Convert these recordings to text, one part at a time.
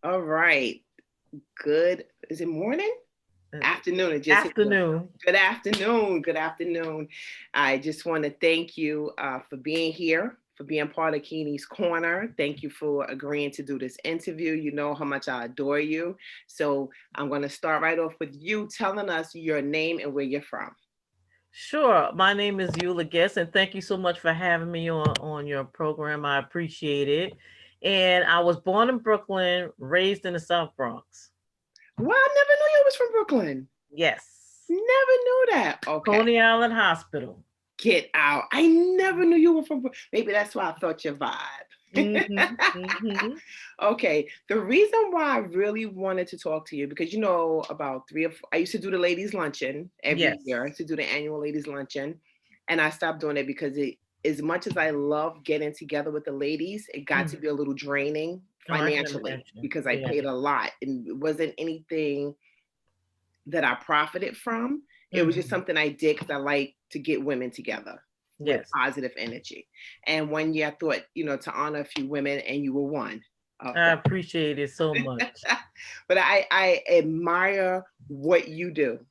All right. Good. Is it morning? Uh, Afternoon. It just hit me. Afternoon. Good afternoon. Good afternoon. I just want to thank you for being here, for being part of Keeney's Corner. Thank you for agreeing to do this interview. You know how much I adore you. So I'm going to start right off with you telling us your name and where you're from. Sure. My name is Eula Guest, and thank you so much for having me on your program. I appreciate it. And I was born in Brooklyn, raised in the South Bronx. Well, I never knew you was from Brooklyn. Yes. Never knew that. Okay. Coney Island Hospital. Get out. I never knew you were from Brooklyn. Maybe that's why I felt your vibe. Mm-hmm. Mm-hmm. Okay. The reason why I really wanted to talk to you, because you know, about three or four, I used to do the ladies' luncheon every year. I Yes. used to do the annual ladies' luncheon. And I stopped doing it because as much as I love getting together with the ladies, it got to Mm. be a little draining Oh, I can financially imagine. because I Yeah. paid a lot and it wasn't anything that I profited from. It was just Mm-hmm. something I did because I like to get women together with Yes. positive energy. And one year I thought, to honor a few women, and you were one of I them. appreciate it so much. But I admire what you do. Thank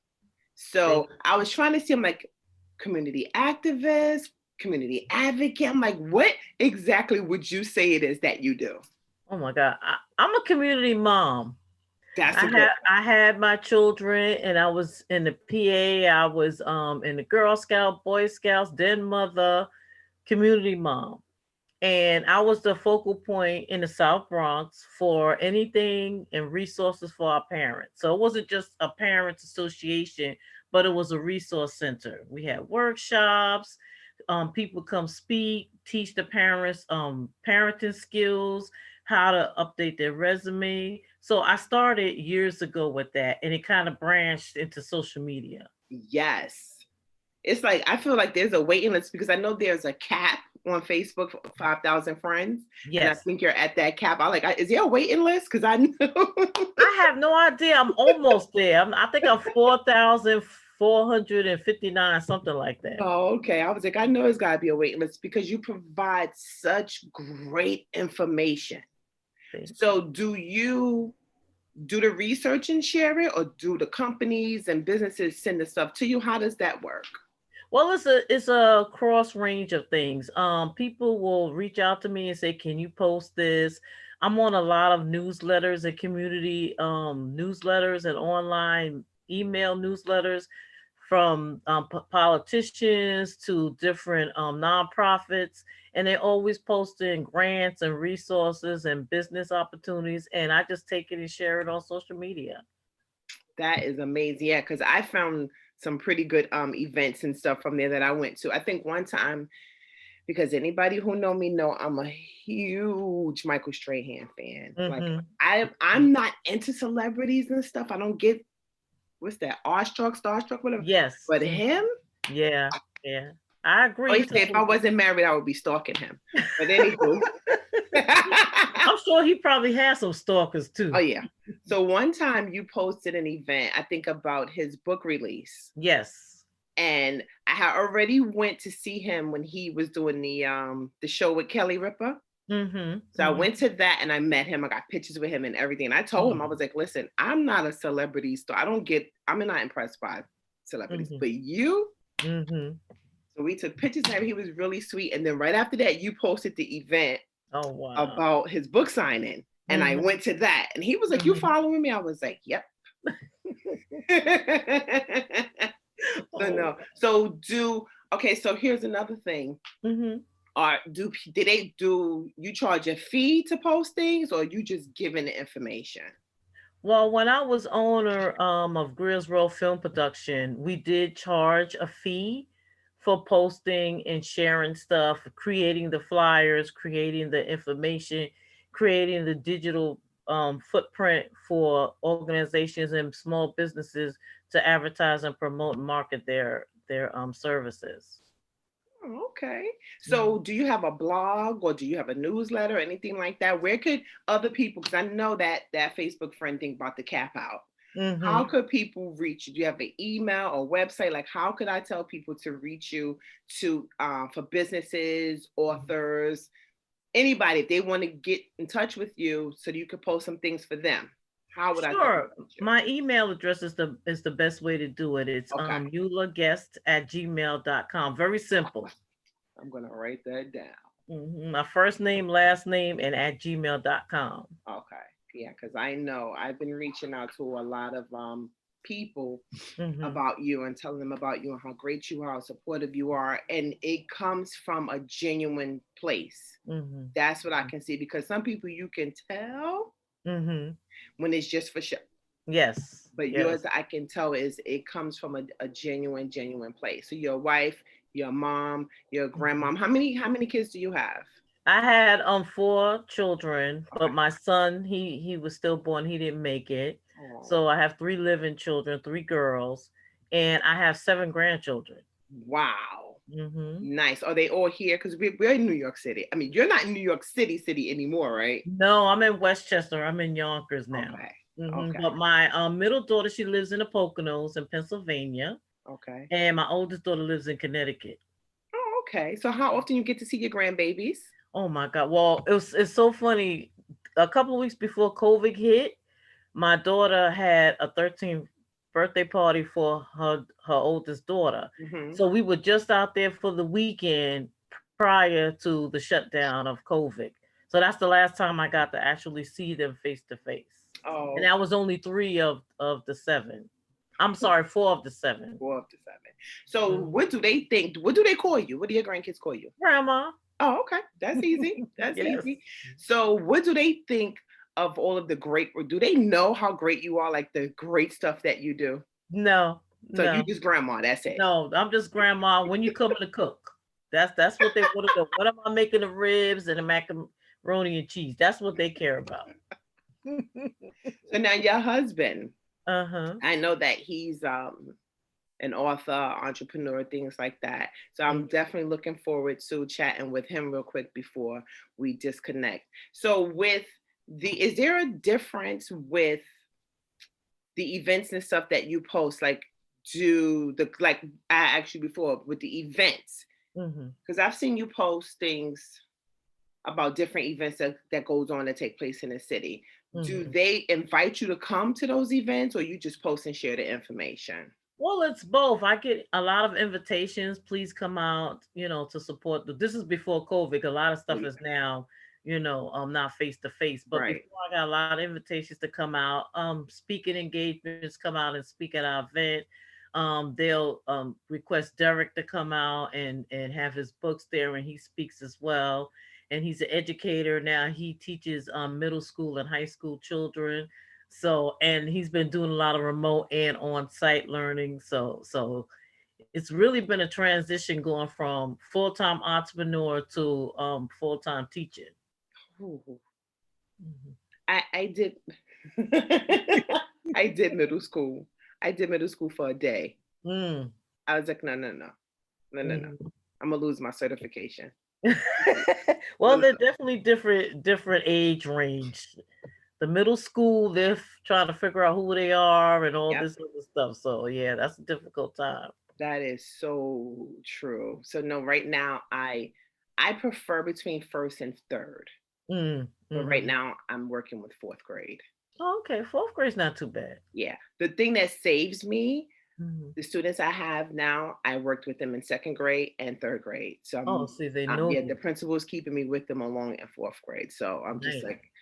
So I was trying to see, I'm like, community activist, community advocate. I'm like, what exactly would you say it is that you do? Oh my God. I'm a community mom. That's a good I had my children and I was in the PA, I was in the Girl Scout, Boy Scouts, then mother, community mom. And I was the focal point in the South Bronx for anything and resources for our parents. So it wasn't just a parents association, but it was a resource center. We had workshops, people come speak, teach the parents parenting skills, how to update their resume. So I started years ago with that, and it kind of branched into social media. yes. It's like I feel like there's a waiting list because I know there's a cap on Facebook for 5,000 friends, and I Yes. think you're at that cap. I like, is there a waiting list? Because I know. I have no idea. I'm almost there. I think I'm 4,459, something like that. Oh, okay. I was like, I know there's got to be a waiting list because you provide such great information. Thank So, you. do you do the research and share it, or do the companies and businesses send the stuff to you? How does that work? Well, it's a cross range of things. People will reach out to me and say, "Can you post this?" I'm on a lot of newsletters and community newsletters and online email newsletters from politicians to different nonprofits, and they're always posting grants and resources and business opportunities. And I just take it and share it on social media. That is amazing. Yeah, because I found some pretty good events and stuff from there that I went to. I think one time, because anybody who know me know I'm a huge Michael Strahan fan. Like Mm-hmm. I'm not into celebrities and stuff. I don't get what's that, awestruck, starstruck, whatever. Yes. But Mm. him, Yeah. Yeah. I oh, agree he said if I totally. wasn't married, I would be stalking him. But anywho. I'm sure he probably has some stalkers Oh too. yeah. So one time you posted an event, I think about his book release. Yes. And I had already went to see him when he was doing the show with Kelly Ripa. Mhm. So I Mhm. went to that and I met him. I got pictures with him and everything. And I told him, I was Oh. like, listen, I'm not a celebrity star. I'm not impressed by celebrities, Mhm. but you. Mhm. So we took pictures and he was really sweet. And then right after that, you posted the event Oh wow. about his book signing. And I Mhm. went to that. And he was like, you Mhm. following me? I was like, yep. So Oh. no. So okay, so here's another thing. Mhm. Did they do you charge a fee to post things, or you just giving the information? Well, when I was owner of Grills Row Film Production, we did charge a fee for posting and sharing stuff, creating the flyers, creating the information, creating the digital footprint for organizations and small businesses to advertise and promote and market their services. Oh, okay. So Mhm. do you have a blog, or do you have a newsletter or anything like that? Where could other people, because I know that Facebook friend thing about the cap out. How Mhm. could people reach you? Do you have an email or website? Like, how could I tell people to reach you to for businesses, authors, anybody, if they want to get in touch with you so that you could post some things for them, how would I tell them Sure. to reach you? My email address is the best way to do it. It's Okay. eulaguest@gmail.com. Very simple. I'm going to write that down. My first name, last name, and @gmail.com. Okay. Yeah, because I know I've been reaching out to a lot of people Mm-hmm. about you and telling them about you and how great you are, how supportive you are. And it comes from a genuine place. Mm-hmm. That's what I can see, because some people you can tell Mm-hmm. when it's just for show. Yes. But Yes. yours, I can tell, is it comes from a genuine place. So your wife, your mom, your Mhm. grandmom. How many kids do you have? I had 4 children, but Okay. my son, he was stillborn, he didn't make it. Oh, So I have 3 living children, 3 girls, and I have 7 grandchildren. wow. Hmm. Nice. Are they all here? Because we're in New York City. I mean, you're not in New York City anymore, right? No, I'm in Westchester. I'm in Yonkers now. Okay. Okay. But my middle daughter, she lives in the Poconos in Pennsylvania, Okay. and my oldest daughter lives in Connecticut. Oh, okay. So how often you get to see your grandbabies? Oh my God! Well, it's so funny. A couple of weeks before COVID hit, my daughter had a 13th birthday party for her oldest daughter. Hmm. So we were just out there for the weekend prior to the shutdown of COVID. So that's the last time I got to actually see them face to face. And Oh, that was only 3 of the 7. I'm sorry, 4 of the 7. 4 of the 7. So Mhm. what do they think? What do they call you? What do your grandkids call you? Grandma. Oh, okay. That's easy. That's Yes. easy. So what do they think of all of the great, or do they know how great you are, like the great stuff that you do? No, So you no, just grandma, that's it. no. I'm just grandma. When you coming to cook? That's what they want to know. What am I making the ribs and the macaroni and cheese? That's what they care about. So now your husband, Uh-huh. I know that he's an author, entrepreneur, things like that. So I'm definitely looking forward to chatting with him real quick before we disconnect. So with is there a difference with the events and stuff that you post? Like, do the, like I asked you before with the events, Mm-hmm. because I've seen you post things about different events that goes on that take place in the city. Do Mm-hmm. they invite you to come to those events, or you just post and share the information? Well, it's both. I get a lot of invitations. Please come out, to support. This is before COVID. A lot of Oh stuff yeah. is now, not face to face. But Right. before, I got a lot of invitations to come out. Speaking engagements, come out and speak at our event. They'll request Derrick to come out and have his books there, and he speaks as well. And he's an educator now. He teaches middle school and high school children. So, and he's been doing a lot of remote and on-site learning. So it's really been a transition going from full-time entrepreneur to full-time teaching. Ooh. Mhm. I did I did middle school. I did middle school for a day. Mm. I was like, no, no, no, no, no, no. Mhm. I'm gonna lose my certification. No, Well, no, they're no. definitely different age range. The middle school, they're trying to figure out who they are and all Yep, this other stuff. So yeah, that's a difficult time. that is so true. So no, right now I prefer between first and third, Mm. but right Hmm. now I'm working with fourth grade. Oh, okay, fourth grade's not too bad. Yeah, the thing that saves me, Mhm. the students I have now, I worked with them in second grade and third grade. So Oh, see, they know yeah, you. the principal is keeping me with them along in fourth grade. So I'm just Nice. like,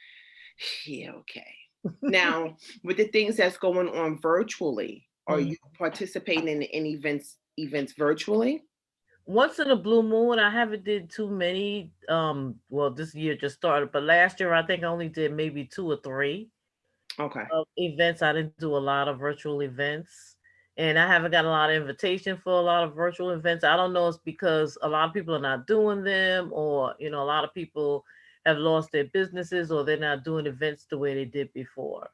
yeah, okay. Now, with the things that's going on virtually, are Mm. you participating in events virtually? Once in a blue moon, I haven't did too many. Well, this year just started, but last year I think I only did maybe 2 or 3 Okay. events. I didn't do a lot of virtual events, and I haven't got a lot of invitation for a lot of virtual events. I don't know, it's because a lot of people are not doing them, or a lot of people have lost their businesses, or they're not doing events the way they did before.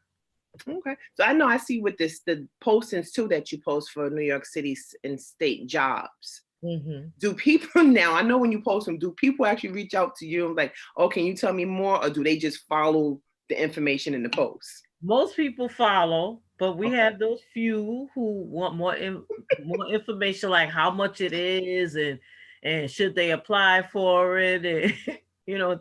Okay. So I know I see with this the postings too that you post for New York City and state jobs. Hmm. Do people now, I know when you post them, do people actually reach out to you and like, oh, can you tell me more? Or do they just follow the information in the post? Most people follow, but we Okay. have those few who want more information, like how much it is and should they apply for it, and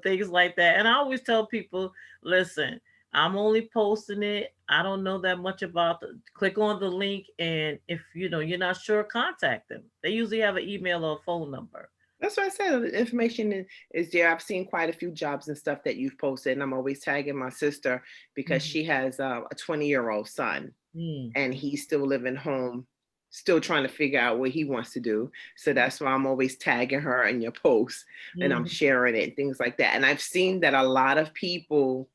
things like that. And I always tell people, listen, I'm only posting it. I don't know that much about the click on the link, and if you're not sure, contact them. They usually have an email or a phone number. That's what I said. The information is there. I've seen quite a few jobs and stuff that you've posted, and I'm always tagging my sister because Mhm. she has a 20-year-old son, Mm. and he's still living home, still trying to figure out what he wants to do. So that's why I'm always tagging her in your posts, and I'm Mhm. sharing it and things like that. And I've seen that a lot of people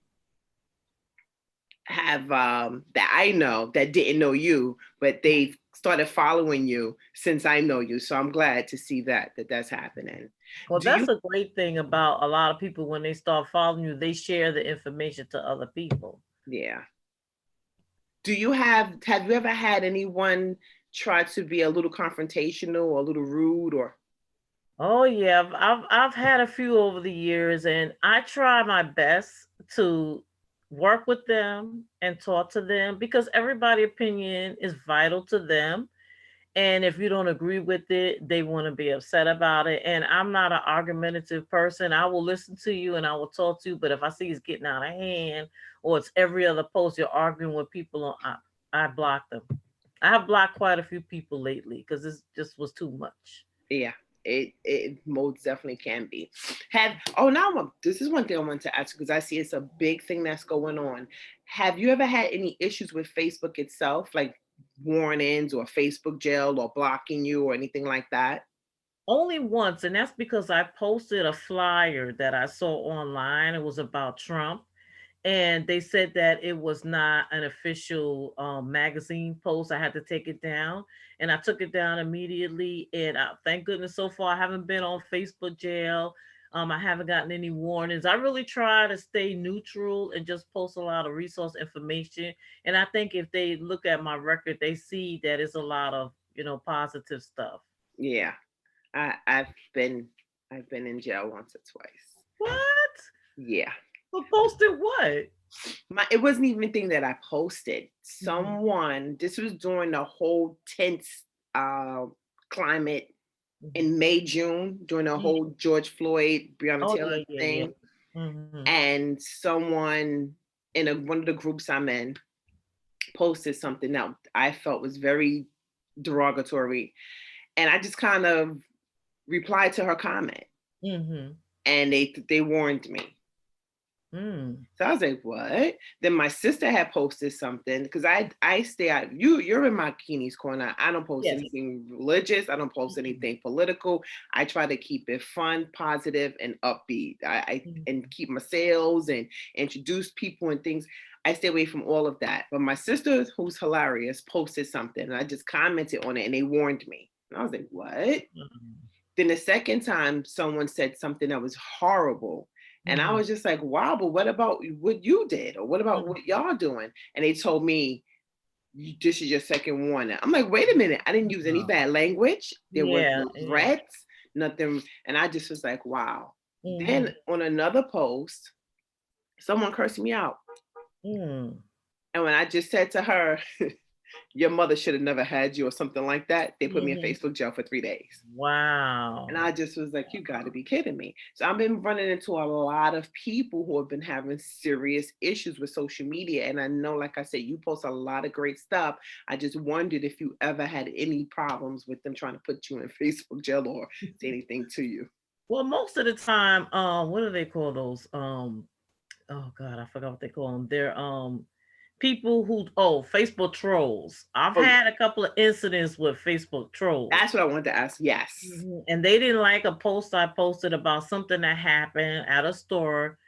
have that I know that didn't know you, but they've started following you since I know you. So I'm glad to see that that's happening. Well, Do you? that's a great thing about a lot of people. When they start following you, they share the information to other people. Yeah. Do you have you ever had anyone try to be a little confrontational or a little rude or? Oh yeah, I've had a few over the years, and I try my best to work with them and talk to them because everybody's opinion is vital to them. And if you don't agree with it, they want to be upset about it. And I'm not an argumentative person. I will listen to you and I will talk to you. But if I see it's getting out of hand, or it's every other post you're arguing with people on, I block them. I have blocked quite a few people lately because this just was too much. Yeah, it most definitely can be. Have oh now this is one thing I want to ask you because I see it's a big thing that's going on. Have you ever had any issues with Facebook itself, like warnings or Facebook jail or blocking you or anything like that? Only once, and that's because I posted a flyer that I saw online. It was about Trump, and they said that it was not an official magazine post. I had to take it down, and I took it down immediately. And thank goodness, so far I haven't been on Facebook jail. I haven't gotten any warnings. I really try to stay neutral and just post a lot of resource information. And I think if they look at my record, they see that it's a lot of positive stuff. Yeah, I've been in jail once or twice. What? Yeah. For posted what? It wasn't even a thing that I posted. Mhm, Someone, this was during the whole tense uh, climate mhm. in May, June, during the Mm. whole George Floyd, Breonna Oh Taylor yeah, yeah, yeah. thing. Mhm. And someone in one of the groups I'm in posted something that I felt was very derogatory. And I just kind of replied to her comment, Mhm. and they warned me. Mm. So I was like, what? Then my sister had posted something because I stay out. You're in my Keeney's corner. I don't post Yes. anything religious. I don't post Mhm. anything political. I try to keep it fun, positive, and upbeat. I and Mhm. keep my sales and introduce people and things. I stay away from all of that. But my sister, who's hilarious, posted something, and I just commented on it, and they warned me. And I was like, what? Mhm. Then the second time someone said something that was horrible. And I Mhm. was just like, wow, but what about what you did? Or what about Mhm. what y'all doing? And they told me, this is your second warning. I'm like, wait a minute. I didn't use any Wow. bad language. There was Yeah, no yeah. threats, nothing. And I just was like, wow. Mhm. Then on another post, someone cursed me out. Mm. And when I just said to her, your mother should have never had you or something like that, they put me in Mhm. Facebook jail for 3 days. And Wow. I just was like, you got to be kidding me. So I've been running into a lot of people who have been having serious issues with social media. And I know, like I said, you post a lot of great stuff. I just wondered if you ever had any problems with them trying to put you in Facebook jail or say anything to you. Well, most of the time, what do they call those? Oh God, I forgot what they call them. They're people who Facebook trolls. I've Oh, yeah. had a couple of incidents with Facebook trolls. That's what I wanted to ask. Yes. Mhm. And they didn't like a post I posted about something that happened at a store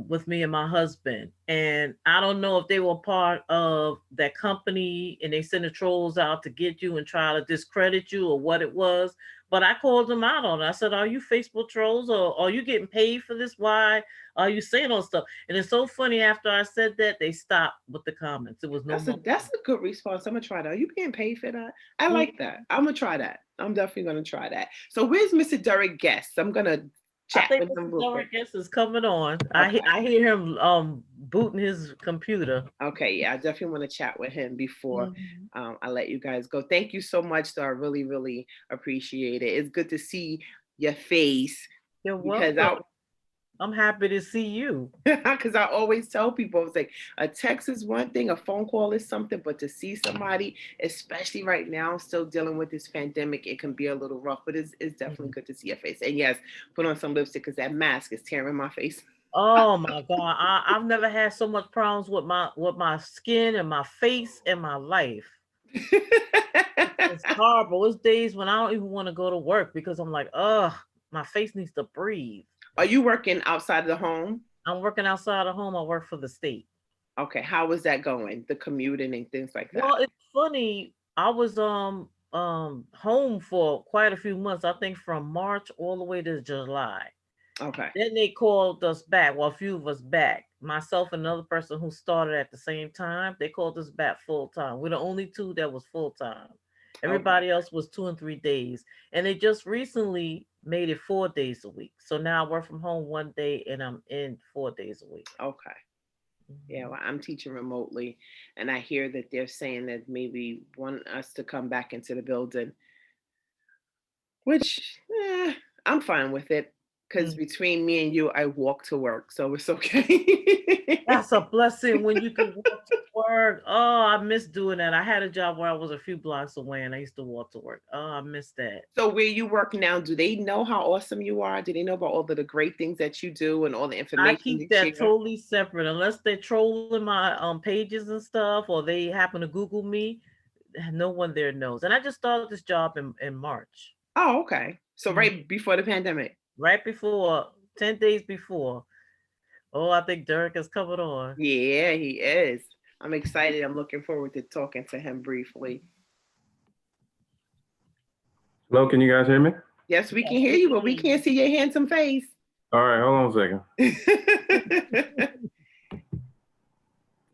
with me and my husband. And I don't know if they were part of that company and they sent the trolls out to get you and try to discredit you or what it was. But I called them out on it. I said, are you Facebook trolls or are you getting paid for this? Why are you saying all stuff? And it's so funny after I said that, they stopped with the comments. It was no more. That's a good response. I'm gonna try that. Are you being paid for that? I Mhm. like that. I'm gonna try that. I'm definitely gonna try that. So where's Mr. Derrick Guest? I'm gonna I chat think with him Mr. real quick. Derrick is coming on. Okay. I hear him booting his computer. Okay, yeah, I definitely want to chat with him before Mhm. I let you guys go. Thank you so much, though. I really, really appreciate it. It's good to see your face You're because I welcome. I'm happy to see you. Because I always tell people, it's like a text is one thing, a phone call is something, but to see somebody, especially right now, still dealing with this pandemic, it can be a little rough, but it's definitely Mhm. good to see your face. And yes, put on some lipstick because that mask is tearing my face. Oh my God. I've never had so much problems with my skin and my face in my life. It's horrible. It's days when I don't even want to go to work because I'm like, ugh, my face needs to breathe. Are you working outside of the home? I'm working outside of home. I work for the state. Okay, how is that going? The commuting and things like that. Well, it's funny. I was home for quite a few months. I think from March all the way to July. Okay. Then they called us back. Well, a few of us back. Myself and another person who started at the same time. They called us back full time. We're the only two that was full time. Okay. Everybody else was 2 and 3 days. And they just recently made it 4 days a week. So now I work from home one day and I'm in 4 days a week. Okay. Yeah, Mhm. well, I'm teaching remotely, and I hear that they're saying that maybe want us to come back into the building, which I'm fine with it because Mm. between me and you, I walk to work, so it's okay. That's a blessing when you can walk to work. Oh, I miss doing that. I had a job where I was a few blocks away and I used to walk to work. Oh, I miss that. So where you work now, do they know how awesome you are? Do they know about all of the great things that you do and all the I information keep you that share? totally separate unless they're trolling my pages and stuff or they happen to Google me. No one there knows. And I just started this job in March. Oh, okay. So Mhm. right before the pandemic. Right before 10 days before. Oh, I think Derrick is coming on. Yeah, he is. I'm excited. I'm looking forward to talking to him briefly. Hello, can you guys hear me? Yes, we can Yes, hear we you, can but we hear can't you. see your handsome face. All right, hold on a second.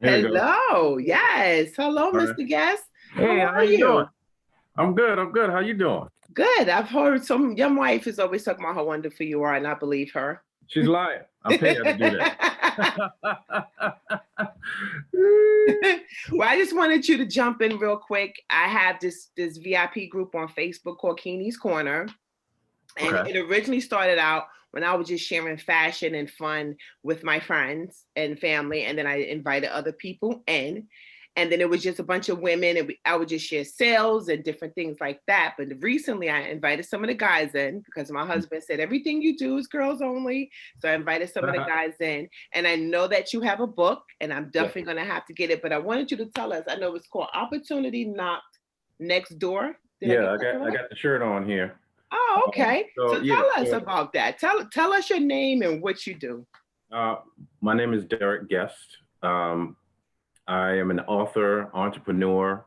Here we go. Hello. Yes. Hello, All right. Mr. Guest. How Hey, how are you doing? you? I'm good. I'm good. How you doing? Good. I've heard some young wife is always talking about how wonderful you are, and I believe her. She's lying. I pay her to do that. Well, I just wanted you to jump in real quick. I have this VIP group on Facebook called Keeney's Corner. And Okay. it originally started out when I was just sharing fashion and fun with my friends and family. And then I invited other people in. And then it was just a bunch of women, and I would just share sales and different things like that. But recently, I invited some of the guys in because my husband said everything you do is girls only. So I invited some of the guys in, and I know that you have a book, and I'm Yeah. definitely going to have to get it. But I wanted you to tell us. I know it's called Opportunity Knocked Next Door. Did I get Yeah, that I correct? got the shirt on here. Oh, okay. So So yeah, tell us so about that. Tell us your name and what you do. uh, my name is Derrick Guest. I am an author, entrepreneur.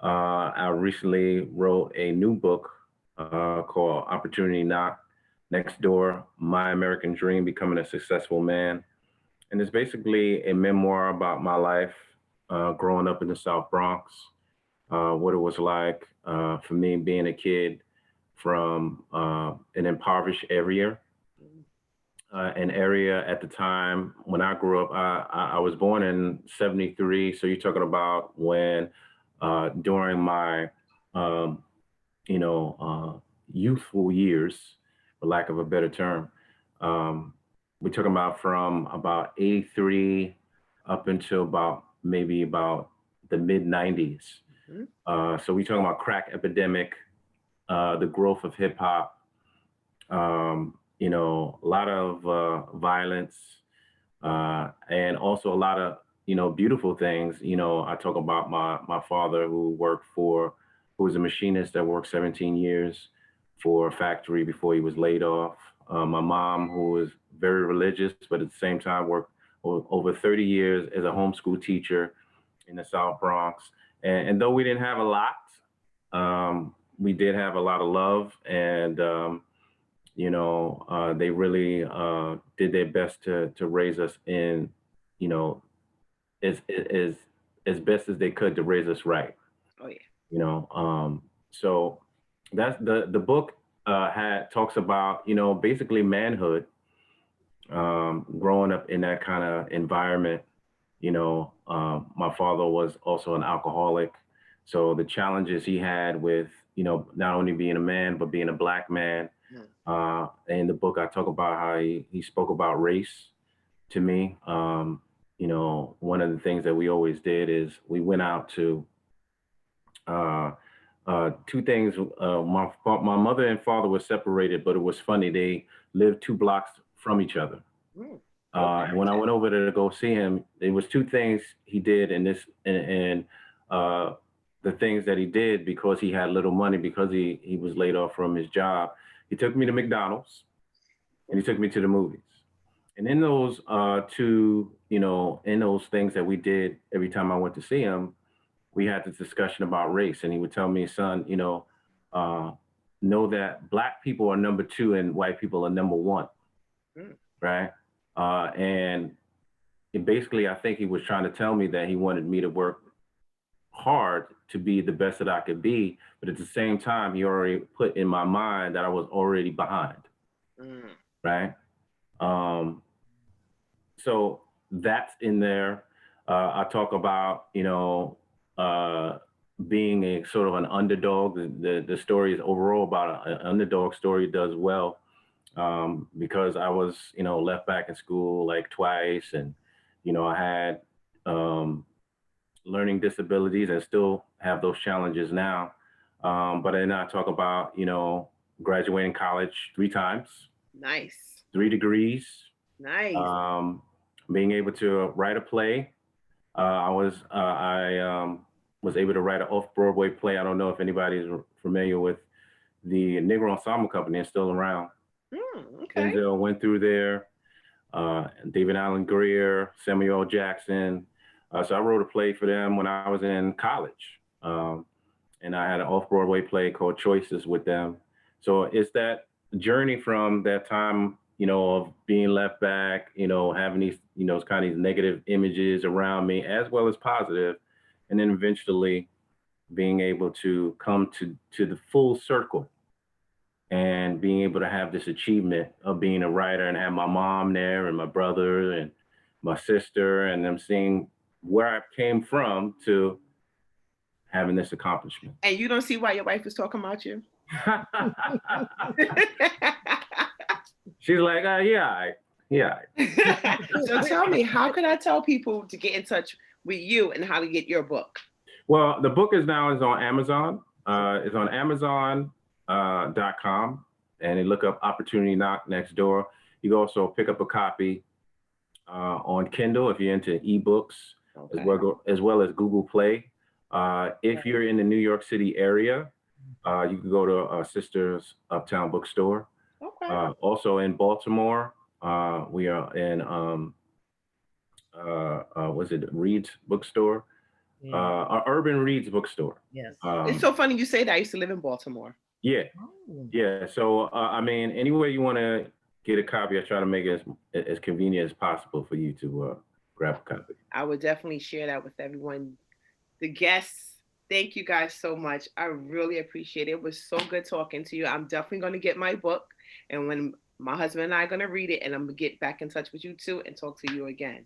I recently wrote a new book called Opportunity Knock Next Door: My American Dream, Becoming a Successful Man. And it's basically a memoir about my life growing up in the South Bronx, what it was like for me being a kid from an impoverished area. An area at the time when I grew up, I was born in '73. So you're talking about when during my, um, youthful years, for lack of a better term, um, we're talking about from about '83 up until about maybe about the mid '90s. Mhm. So we're talking about crack epidemic, the growth of hip hop, a lot of violence, and also a lot of beautiful things. I talk about my father who was a machinist that worked 17 years for a factory before he was laid off. My mom, who was very religious, but at the same time worked over 30 years as a homeschool teacher in the South Bronx. And though we didn't have a lot, we did have a lot of love, and they really did their best to raise us in, you know, as as best as they could to raise us right. Oh yeah. You know, so that's the book had talks about basically manhood, growing up in that kind of environment. My father was also an alcoholic, so the challenges he had with not only being a man but being a black man, In the book, I talk about how he spoke about race to me. One of the things that we always did is we went out to two things. My mother and father were separated, but it was funny. They lived 2 blocks from each other. And when I went over there to go see him, it was two things he did in this, and the things that he did because he had little money, because he was laid off from his job. He took me to McDonald's and he took me to the movies. And in those in those things that we did every time I went to see him, we had this discussion about race. And he would tell me, son, know that Black people are number 2 and white people are number 1. Right. And basically, I think he was trying to tell me that he wanted me to work hard to be the best that I could be. But at the same time, he already put in my mind that I was already behind. Right. So that's in there. I talk about, being a sort of an underdog. The story is overall about an underdog story, does well. Because I was, left back in school like twice, and, I had learning disabilities and still have those challenges now. But then I talk about, graduating college 3 times. Nice. 3 degrees. Nice. Being able to write a play. I was able to write an off-Broadway play. I don't know if anybody's familiar with the Negro Ensemble Company. It's still around. Okay. Denzel went through there. David Allen Greer, Samuel L. Jackson. So I wrote a play for them when I was in college. And I had an off-Broadway play called Choices with them. So it's that journey from that time, of being left back, having these, kind of these negative images around me, as well as positive, and then eventually being able to come to the full circle and being able to have this achievement of being a writer and have my mom there and my brother and my sister, and them seeing where I came from to having this accomplishment. And you don't see why your wife was talking about you? She's like, yeah. So tell me, how can I tell people to get in touch with you and how to get your book? Well, the book is on Amazon. It's on Amazon.com, and they look up Opportunity Knock Next Door. You can also pick up a copy on Kindle if you're into ebooks, as well as Google Play. If you're in the New York City area, you can go to Sisters Uptown Bookstore. Also in Baltimore, we are in Reed's Bookstore? Urban Reed's Bookstore. Yes. It's so funny you say that. I used to live in Baltimore. Yeah. Yeah. So any way you want to get a copy, I try to make it as convenient as possible for you to grab a copy. I would definitely share that with everyone. The guests, thank you guys so much. I really appreciate it. It was so good talking to you. I'm definitely going to get my book, and when my husband and I are going to read it, and I'm going to get back in touch with you too and talk to you again.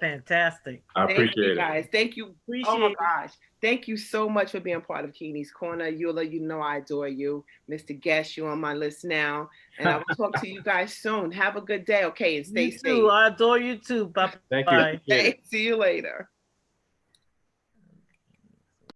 Fantastic. I appreciate it. Guys. Thank you. Oh my gosh. Thank you so much for being part of Keeney's Corner. Eula, I adore you. Mr. Guest, you're on my list now. And I will talk to you guys soon. Have a good day, okay? And stay safe. I adore you too. Bye. Thank you. Okay, see you later.